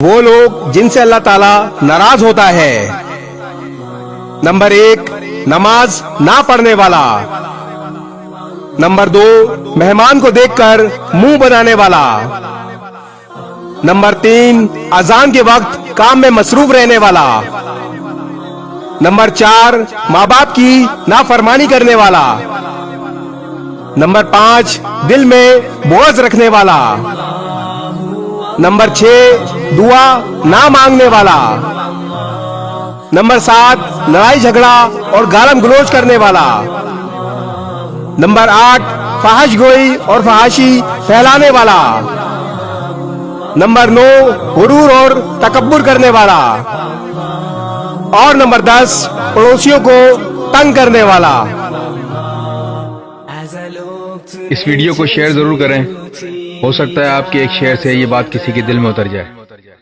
وہ لوگ جن سے اللہ تعالیٰ ناراض ہوتا ہے۔ نمبر 1، نماز نہ پڑھنے والا۔ نمبر 2، مہمان کو دیکھ کر منہ بنانے والا۔ نمبر 3، اذان کے وقت کام میں مصروف رہنے والا۔ نمبر 4، ماں باپ کی نافرمانی کرنے والا۔ نمبر 5، دل میں بغض رکھنے والا۔ نمبر 6، دعا نہ مانگنے والا۔ نمبر 7، لڑائی جھگڑا اور گالم گلوچ کرنے والا۔ نمبر 8، فحش گوئی اور فحاشی پھیلانے والا۔ نمبر 9، غرور اور تکبر کرنے والا۔ اور نمبر 10، پڑوسیوں کو تنگ کرنے والا۔ اس ویڈیو کو شیئر ضرور کریں، ہو سکتا ہے آپ کے ایک شیئر سے یہ بات کسی کے دل میں اتر جائے۔